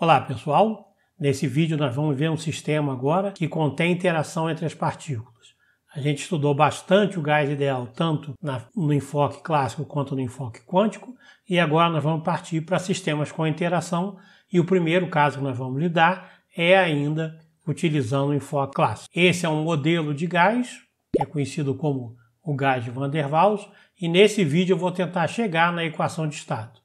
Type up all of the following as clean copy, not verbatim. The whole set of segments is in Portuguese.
Olá pessoal, nesse vídeo nós vamos ver um sistema agora que contém interação entre as partículas. A gente estudou bastante o gás ideal tanto no enfoque clássico quanto no enfoque quântico e agora nós vamos partir para sistemas com interação e o primeiro caso que nós vamos lidar é ainda utilizando o enfoque clássico. Esse é um modelo de gás que é conhecido como o gás de Van der Waals e nesse vídeo eu vou tentar chegar na equação de estado.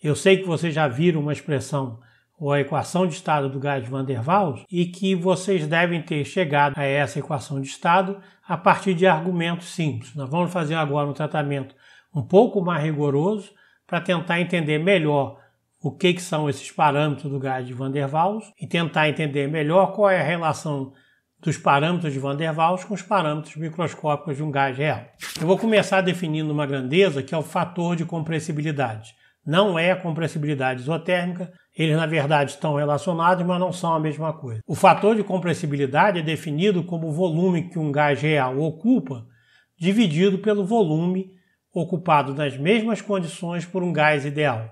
Eu sei que vocês já viram uma expressão ou a equação de estado do gás de Van der Waals e que vocês devem ter chegado a essa equação de estado a partir de argumentos simples. Nós vamos fazer agora um tratamento um pouco mais rigoroso para tentar entender melhor o que são esses parâmetros do gás de Van der Waals e tentar entender melhor qual é a relação dos parâmetros de Van der Waals com os parâmetros microscópicos de um gás real. Eu vou começar definindo uma grandeza que é o fator de compressibilidade. Não é a compressibilidade isotérmica, eles na verdade estão relacionados, mas não são a mesma coisa. O fator de compressibilidade é definido como o volume que um gás real ocupa, dividido pelo volume ocupado nas mesmas condições por um gás ideal.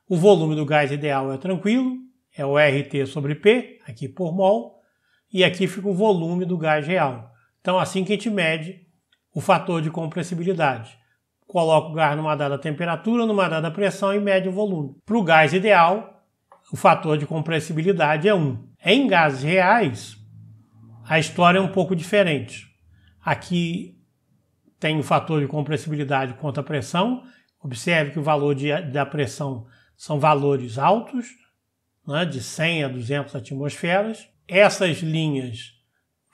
O volume do gás ideal é tranquilo, é o RT sobre P, aqui por mol, e aqui fica o volume do gás real. Então assim que a gente mede o fator de compressibilidade. Coloca o gás numa dada temperatura, numa dada pressão e mede o volume. Para o gás ideal, o fator de compressibilidade é 1. Em gases reais, a história é um pouco diferente. Aqui tem o fator de compressibilidade quanto à pressão. Observe que o valor da pressão são valores altos, né, de 100 a 200 atmosferas. Essas linhas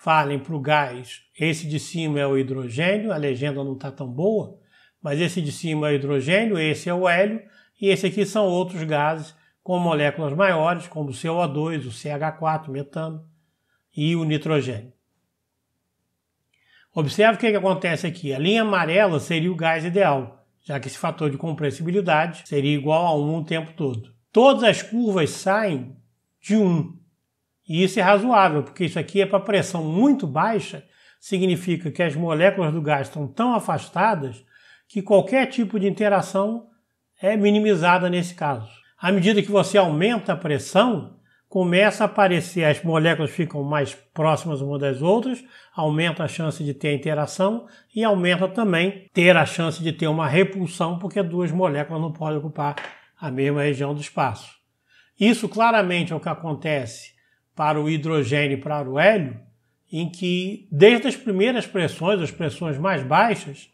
valem para o gás. Esse de cima é o hidrogênio, a legenda não está tão boa, mas esse de cima é o hidrogênio, esse é o hélio, e esse aqui são outros gases com moléculas maiores, como o CO2, o CH4, metano e o nitrogênio. Observe o que acontece aqui. A linha amarela seria o gás ideal, já que esse fator de compressibilidade seria igual a 1 o tempo todo. Todas as curvas saem de 1, e isso é razoável, porque isso aqui é para pressão muito baixa, significa que as moléculas do gás estão tão afastadas que qualquer tipo de interação é minimizada nesse caso. À medida que você aumenta a pressão, começa a aparecer, as moléculas ficam mais próximas umas das outras, aumenta a chance de ter interação e aumenta também ter a chance de ter uma repulsão, porque duas moléculas não podem ocupar a mesma região do espaço. Isso claramente é o que acontece para o hidrogênio e para o hélio, em que desde as primeiras pressões, as pressões mais baixas,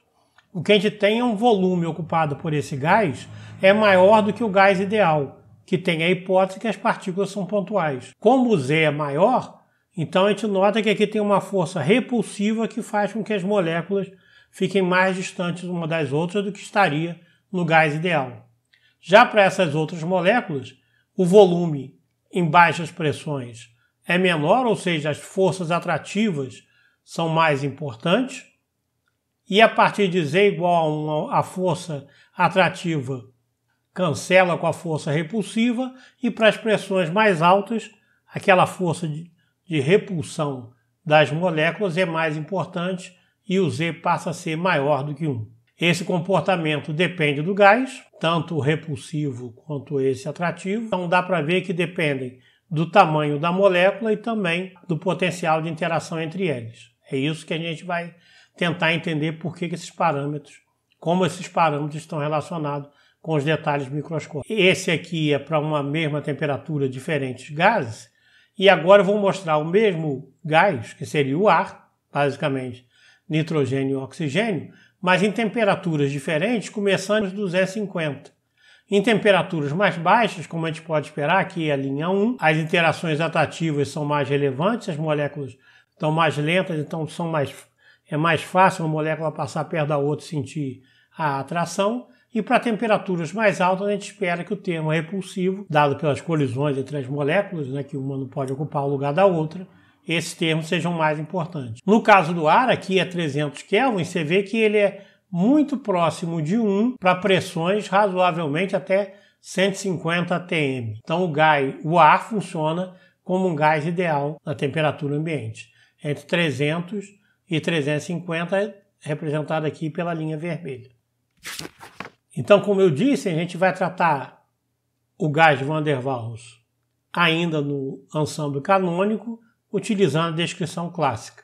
o que a gente tem é um volume ocupado por esse gás é maior do que o gás ideal, que tem a hipótese que as partículas são pontuais. Como o Z é maior, então a gente nota que aqui tem uma força repulsiva que faz com que as moléculas fiquem mais distantes uma das outras do que estaria no gás ideal. Já para essas outras moléculas, o volume em baixas pressões é menor, ou seja, as forças atrativas são mais importantes, e a partir de Z igual a força atrativa cancela com a força repulsiva e para as pressões mais altas, aquela força de repulsão das moléculas é mais importante e o Z passa a ser maior do que 1. Esse comportamento depende do gás, tanto o repulsivo quanto esse atrativo. Então dá para ver que dependem do tamanho da molécula e também do potencial de interação entre eles. É isso que a gente vai tentar entender por que esses parâmetros, como esses parâmetros estão relacionados com os detalhes microscópicos. Esse aqui é para uma mesma temperatura diferentes gases, e agora eu vou mostrar o mesmo gás, que seria o ar, basicamente nitrogênio e oxigênio, mas em temperaturas diferentes, começando dos 250. Em temperaturas mais baixas, como a gente pode esperar, aqui é a linha 1, as interações atrativas são mais relevantes, as moléculas estão mais lentas, então é mais fácil uma molécula passar perto da outra e sentir a atração. E para temperaturas mais altas, a gente espera que o termo repulsivo, dado pelas colisões entre as moléculas, né, que uma não pode ocupar o lugar da outra, esses termos sejam mais importantes. No caso do ar, aqui é 300 Kelvin, você vê que ele é muito próximo de 1 para pressões razoavelmente até 150 atm. Então o ar funciona como um gás ideal na temperatura ambiente. Entre 300 e 350, representado aqui pela linha vermelha. Então, como eu disse, a gente vai tratar o gás de Van der Waals ainda no ensemble canônico, utilizando a descrição clássica.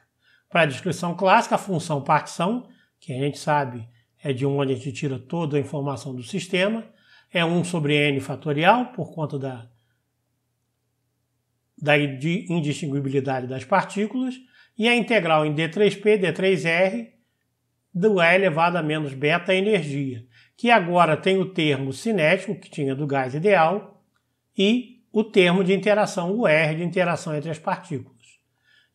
Para a descrição clássica, a função partição, que a gente sabe é de onde a gente tira toda a informação do sistema, é 1 sobre n fatorial, por conta da indistinguibilidade das partículas, e a integral em d3p, d3r, do E elevado a menos beta energia, que agora tem o termo cinético, que tinha do gás ideal, e o termo de interação, o R de interação entre as partículas.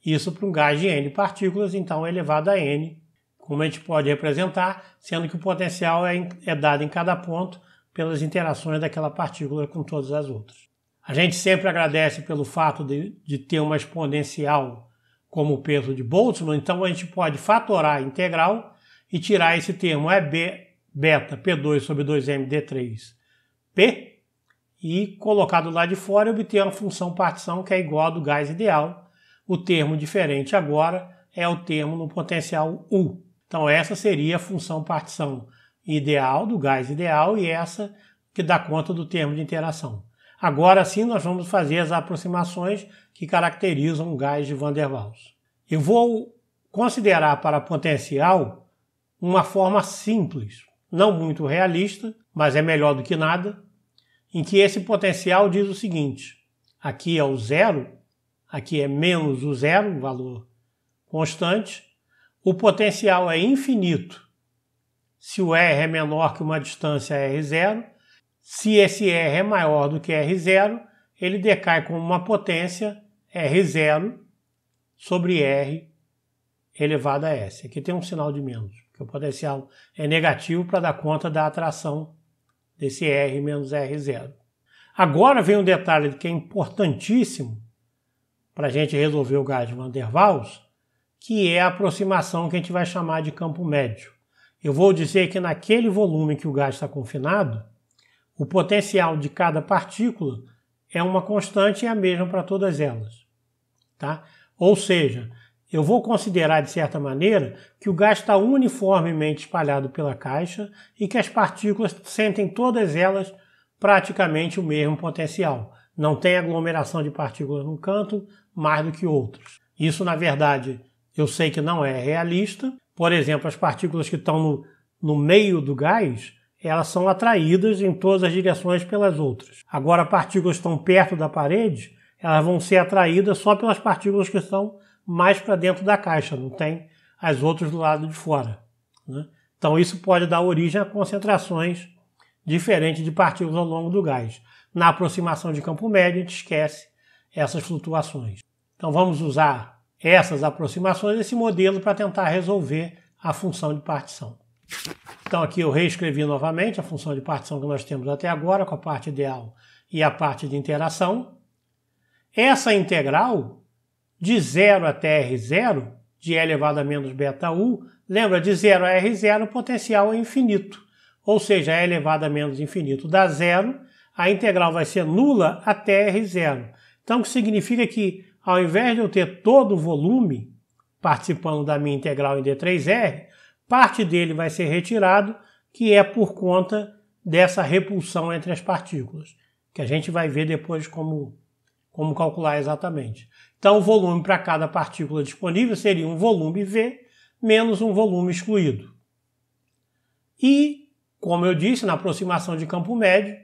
Isso para um gás de n partículas, então é elevado a n, como a gente pode representar, sendo que o potencial é dado em cada ponto pelas interações daquela partícula com todas as outras. A gente sempre agradece pelo fato de ter uma exponencial como o peso de Boltzmann, então a gente pode fatorar a integral e tirar esse termo beta P2 sobre 2m d3p e colocar do lado de fora e obter uma função partição que é igual a do gás ideal. O termo diferente agora é o termo no potencial U. Então essa seria a função partição ideal do gás ideal e essa que dá conta do termo de interação. Agora sim nós vamos fazer as aproximações que caracterizam o gás de Van der Waals. Eu vou considerar para potencial uma forma simples, não muito realista, mas é melhor do que nada, em que esse potencial diz o seguinte: aqui é o zero, aqui é menos o zero, um valor constante, o potencial é infinito se o R é menor que uma distância R0, se esse R é maior do que R0, ele decai como uma potência R0 sobre R elevado a S. Aqui tem um sinal de menos, porque o potencial é negativo para dar conta da atração desse R menos R0. Agora vem um detalhe que é importantíssimo para a gente resolver o gás de Van der Waals, que é a aproximação que a gente vai chamar de campo médio. Eu vou dizer que naquele volume que o gás está confinado, o potencial de cada partícula é uma constante e a mesma para todas elas. Tá? Ou seja, eu vou considerar de certa maneira que o gás está uniformemente espalhado pela caixa e que as partículas sentem todas elas praticamente o mesmo potencial. Não tem aglomeração de partículas num canto mais do que outros. Isso, na verdade, eu sei que não é realista. Por exemplo, as partículas que estão no meio do gás, elas são atraídas em todas as direções pelas outras. Agora, partículas que estão perto da parede, elas vão ser atraídas só pelas partículas que estão mais para dentro da caixa, não tem as outras do lado de fora, né? Então isso pode dar origem a concentrações diferentes de partículas ao longo do gás. Na aproximação de campo médio, a gente esquece essas flutuações. Então vamos usar essas aproximações, esse modelo, para tentar resolver a função de partição. Então aqui eu reescrevi novamente a função de partição que nós temos até agora, com a parte ideal e a parte de interação. Essa integral de 0 até R0, de E elevado a menos beta U, lembra, de 0 a R0 o potencial é infinito. Ou seja, E elevado a menos infinito dá zero, a integral vai ser nula até R0. Então, o que significa que, ao invés de eu ter todo o volume participando da minha integral em D3R, parte dele vai ser retirado, que é por conta dessa repulsão entre as partículas, que a gente vai ver depois como calcular exatamente. Então, o volume para cada partícula disponível seria um volume V menos um volume excluído. E, como eu disse, na aproximação de campo médio,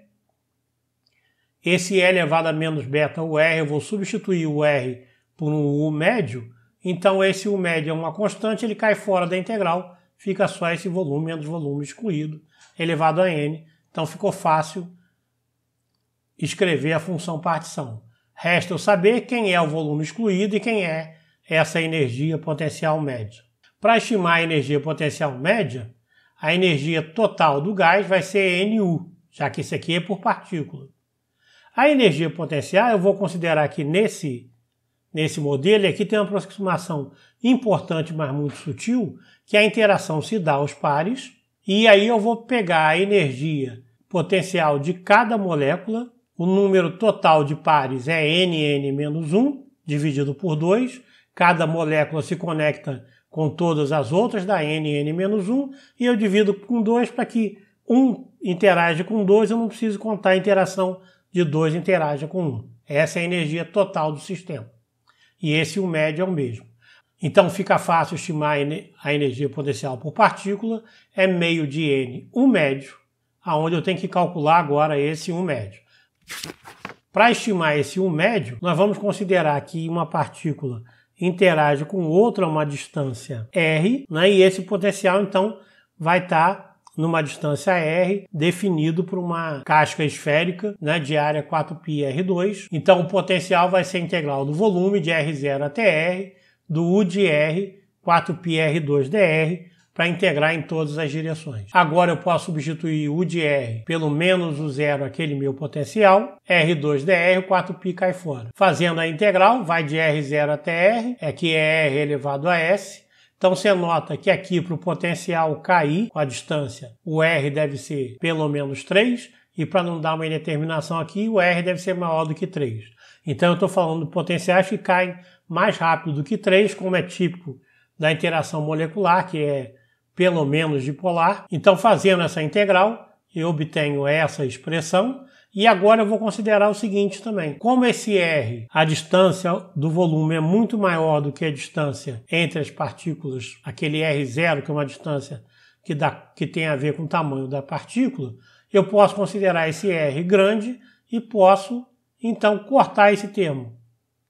esse E elevado a menos beta U R, eu vou substituir o R por um U médio, então esse U médio é uma constante, ele cai fora da integral, fica só esse volume menos volume excluído, elevado a N. Então ficou fácil escrever a função partição. Resta eu saber quem é o volume excluído e quem é essa energia potencial média. Para estimar a energia potencial média, a energia total do gás vai ser NU, já que isso aqui é por partícula. A energia potencial eu vou considerar que nesse modelo, e aqui tem uma aproximação importante, mas muito sutil, que a interação se dá aos pares, e aí eu vou pegar a energia potencial de cada molécula. O número total de pares é NN-1 dividido por 2. Cada molécula se conecta com todas as outras, dá NN-1, e eu divido com 2 para que 1 interaja com 2, eu não preciso contar a interação de 2 interaja com 1. Essa é a energia total do sistema. E esse U médio é o mesmo. Então fica fácil estimar a energia potencial por partícula, é meio de N U médio, aonde eu tenho que calcular agora esse U médio. Para estimar esse U médio, nós vamos considerar que uma partícula interage com outra a uma distância R, né, e esse potencial então vai estar numa distância R, definido por uma casca esférica, né, de área 4πr2. Então o potencial vai ser integral do volume de R0 até R, do U de R, 4πr2dr, para integrar em todas as direções. Agora eu posso substituir U de R pelo menos o zero, aquele meu potencial, R2dr, 4π cai fora. Fazendo a integral, vai de R0 até R, que é R elevado a S. Então você nota que aqui para o potencial cair com a distância, o R deve ser pelo menos 3, e para não dar uma indeterminação aqui, o R deve ser maior do que 3. Então eu estou falando de potenciais que caem mais rápido do que 3, como é típico da interação molecular, que é pelo menos dipolar. Então, fazendo essa integral, eu obtenho essa expressão. E agora eu vou considerar o seguinte também. Como esse R, a distância do volume é muito maior do que a distância entre as partículas, aquele R0, que é uma distância que tem a ver com o tamanho da partícula, eu posso considerar esse R grande e posso, então, cortar esse termo.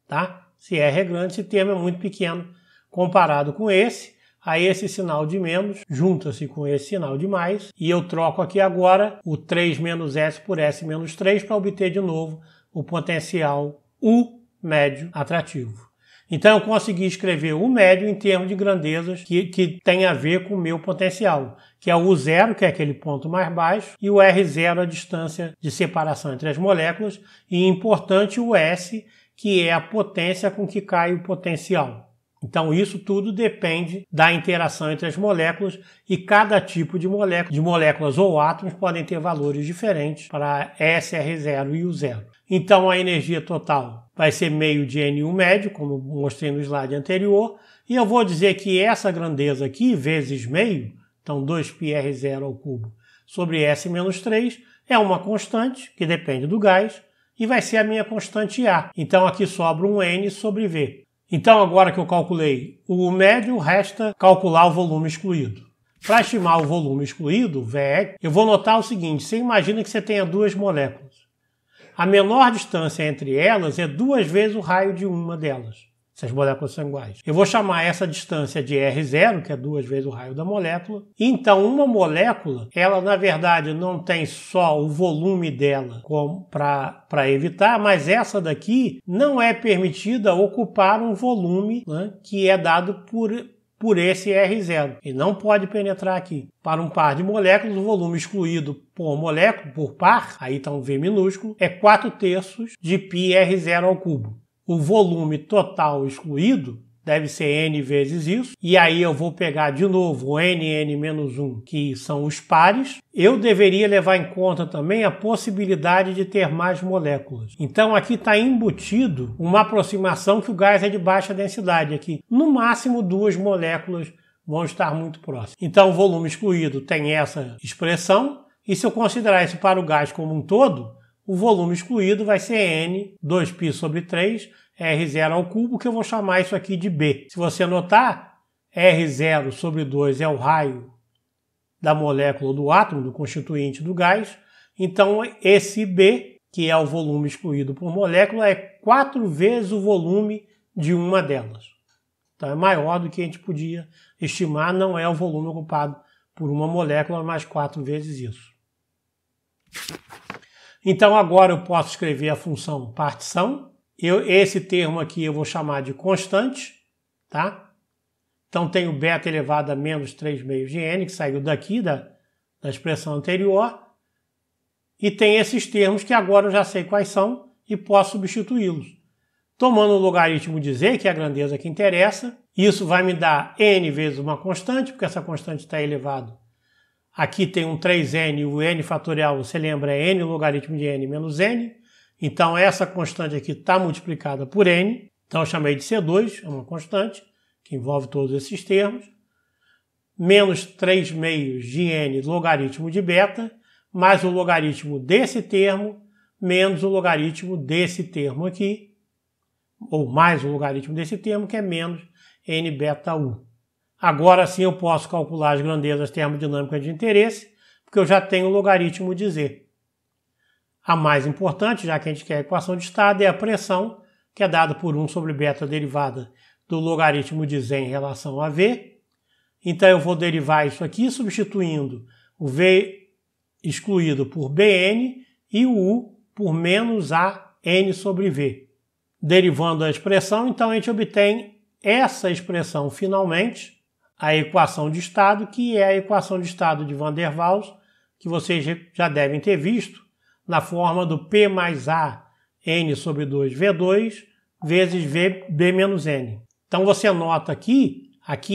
Tá? Se R é grande, esse termo é muito pequeno comparado com esse. Aí esse sinal de menos junta-se com esse sinal de mais e eu troco aqui agora o 3 menos S por S menos 3 para obter de novo o potencial U médio atrativo. Então eu consegui escrever U médio em termos de grandezas que tem a ver com o meu potencial, que é o U0, que é aquele ponto mais baixo, e o R0, a distância de separação entre as moléculas, e importante o S, que é a potência com que cai o potencial. Então isso tudo depende da interação entre as moléculas e cada tipo de moléculas ou átomos podem ter valores diferentes para S, R0 e U0. Então a energia total vai ser meio de NU médio, como mostrei no slide anterior, e eu vou dizer que essa grandeza aqui, vezes meio, então 2πr0 ao cubo sobre S menos 3, é uma constante que depende do gás e vai ser a minha constante A. Então aqui sobra um N sobre V. Então, agora que eu calculei o médio, resta calcular o volume excluído. Para estimar o volume excluído, VE, eu vou notar o seguinte: você imagina que você tenha duas moléculas. A menor distância entre elas é 2 vezes o raio de uma delas, se as moléculas são iguais. Eu vou chamar essa distância de R0, que é 2 vezes o raio da molécula. Então, uma molécula, ela na verdade não tem só o volume dela para evitar, mas essa daqui não é permitida ocupar um volume, né, que é dado por esse R0. Ele não pode penetrar aqui. Para um par de moléculas, o volume excluído por molécula, por par, aí está um V minúsculo, é 4/3 de πr0 ao cubo. O volume total excluído deve ser N vezes isso, e aí eu vou pegar de novo o N_1, que são os pares. Eu deveria levar em conta também a possibilidade de ter mais moléculas. Então aqui está embutido uma aproximação que o gás é de baixa densidade. Aqui, no máximo, 2 moléculas vão estar muito próximas. Então o volume excluído tem essa expressão, e se eu considerar isso para o gás como um todo, o volume excluído vai ser N, 2π sobre 3, R0 ao cubo, que eu vou chamar isso aqui de B. Se você notar, R0 sobre 2 é o raio da molécula do átomo, do constituinte do gás. Então, esse B, que é o volume excluído por molécula, é 4 vezes o volume de uma delas. Então, é maior do que a gente podia estimar, não é o volume ocupado por uma molécula, mas 4 vezes isso. Então, agora eu posso escrever a função partição. Esse termo aqui eu vou chamar de constante, tá? Então, tenho beta elevado a menos 3 meios de N, que saiu daqui da expressão anterior. E tem esses termos que agora eu já sei quais são e posso substituí-los. Tomando o logaritmo de Z, que é a grandeza que interessa, isso vai me dar N vezes uma constante, porque essa constante está elevado. Aqui tem um 3N, o N fatorial, você lembra, é N logaritmo de N menos N. Então, essa constante aqui está multiplicada por N. Então, eu chamei de C2, é uma constante, que envolve todos esses termos. Menos 3 meios de N logaritmo de beta, mais o logaritmo desse termo, menos o logaritmo desse termo aqui, ou mais o logaritmo desse termo, que é menos n beta U. Agora sim eu posso calcular as grandezas termodinâmicas de interesse, porque eu já tenho o logaritmo de Z. A mais importante, já que a gente quer a equação de estado, é a pressão, que é dada por 1 sobre beta derivada do logaritmo de Z em relação a V. Então eu vou derivar isso aqui substituindo o V excluído por Bn e o U por menos AN sobre V. Derivando a expressão, então a gente obtém essa expressão finalmente, a equação de estado, que é a equação de estado de Van der Waals, que vocês já devem ter visto, na forma do P mais A N sobre 2V2 vezes VB menos N. Então você nota aqui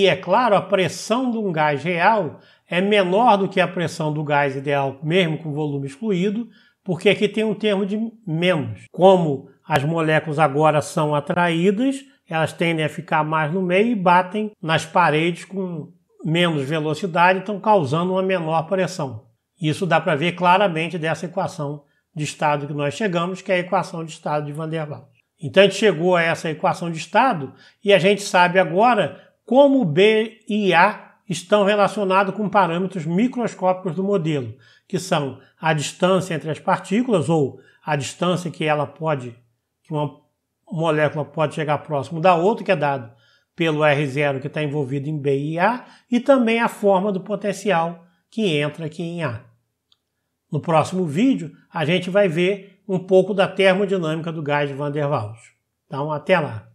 é claro, a pressão de um gás real é menor do que a pressão do gás ideal, mesmo com volume excluído, porque aqui tem um termo de menos. Como as moléculas agora são atraídas, elas tendem a ficar mais no meio e batem nas paredes com menos velocidade, então causando uma menor pressão. Isso dá para ver claramente dessa equação de estado que nós chegamos, que é a equação de estado de Van der Waals. Então a gente chegou a essa equação de estado e a gente sabe agora como B e A estão relacionados com parâmetros microscópicos do modelo, que são a distância entre as partículas, ou a distância que uma molécula pode chegar próximo da outra, que é dado pelo R0 que está envolvido em B e A, e também a forma do potencial que entra aqui em A. No próximo vídeo, a gente vai ver um pouco da termodinâmica do gás de Van der Waals. Então, até lá!